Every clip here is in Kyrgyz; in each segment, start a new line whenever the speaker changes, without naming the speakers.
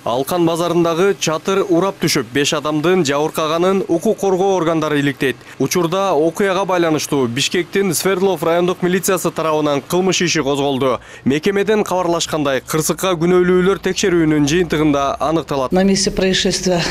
Алкан базарындагы чатыр урап түшүп, 5 адамдын жабыркаганын укук коргоо органдары иликтейт. Учурда окуяга байланыштуу Бишкектин Свердлов райондук милициясы тарабынан кылмыш иши козголду. Мекемеден кабарлашкандай, кырсыкка күнөөлүүлөр текшерүүнүн жыйынтыгында аныкталат.
На месте происшествия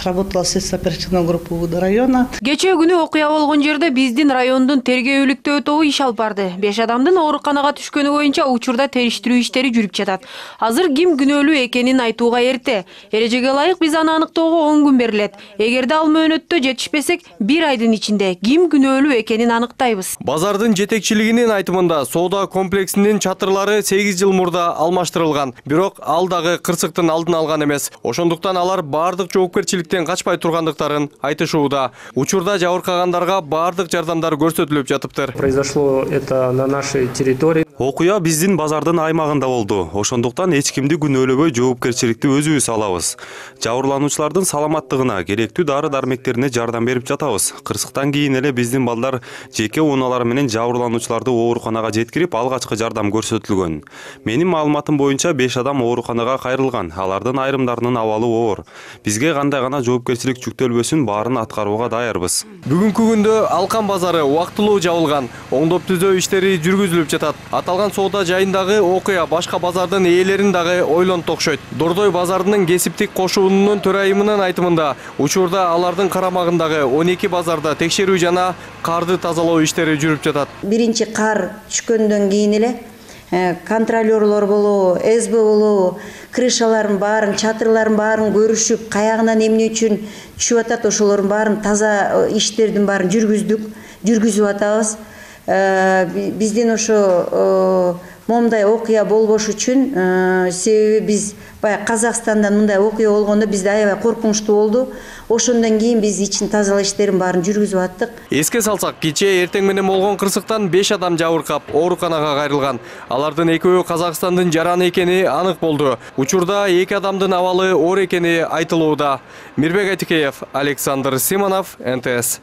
работала следственная оперативная группа УВД района.
Кечээ күнү окуя болгон жерде биздин райондун тергөөлүктөө тобу иш алып барды. 5 адамдын ооруканага түшкөнү боюнча учурда териштирүү иштери жүрүп жатат. Азыр ким күнөөлүү экенин айтууга эрте. Эрежеге ылайык биз аны аныктоого 10 күн берилет. Эгерде ал мөөнөттө жетишпесек, 1 айдын ичинде ким күнөөлүү экенин аныктайбыз.
Базардын жетекчилигинин айтымында соода комплексинин чатырлары 8 жыл мурда алмаштырылган. Бирок ал дагы кырсыктын алдын алган эмес. Ошондуктан алар бардык жоопкерчиликтен качпай тургандыктарын айтышууда. Учурда жабыркагандарга бардык жардамдар көрсөтүлүп жатыптыр.
Произошло это на нашей территории.
Окуя биздин базардын аймагында болду. Ошондуктан эч кимди күнөөлөбөй жоопкерчиликти өзүбүз алабыз. Жабырлануучулардын саламаттыгына, керектүү дары-дармектерине жардам берип жатабыз. Кырсыктан кийин эле биздин балдар жеке унаалары менен жабырлануучуларды ооруканага жеткирип, алгачкы жардам көрсөтүлгөн. Менин маалыматым боюнча 5 адам ооруканага кайрылган. Алардын айрымдарынын абалы оор. Бизге кандай гана жоопкерчилик жүктөлбөсүн, баарын аткарууга даярбыз.
Бүгүнкү күндө Алкан базары убактылуу жабылган. Оңдоп түзөө иштери жүргүзүлүп жатат. Аталган соода жайындагы окуя башка базардын ээлерин дагы ойлонто окшойт. Дордой базарынын кесиптик кошуунунун төрайымынын айтымында, учурда алардын карамагындагы 12 базарда текшерүү жана карды тазалоо иштери жүрүп жатат.
Биринчи кар түшкөндөн кийин эле контролерлор болобу, СБ болобу, крышаларын баарын, чатырларын баарын көрүшүп, каягынан эмне үчүн түшүп атат, ошолордун баарын таза иштердин баарын жүргүзүп атабыз. Бизден ошо момундай окуя болбош үчүн, себеби биз баягы Казакстандан мындай окуя болгондо бизде аябай коркунучтуу болду. Ошондон кийин биз ичин тазалоо иштерин баарын жүргүзүп аттык.
Эске салсак, кечээ эртең менен болгон кырсыктан 5 адам жабыркап, ооруканага кайрылган. Алардын экөө Казакстандын жараны экени анык болду. Учурда 2 адамдын абалы оор экени айтылууда. Мирбек Айтикеев, Александр Симонов, НТС.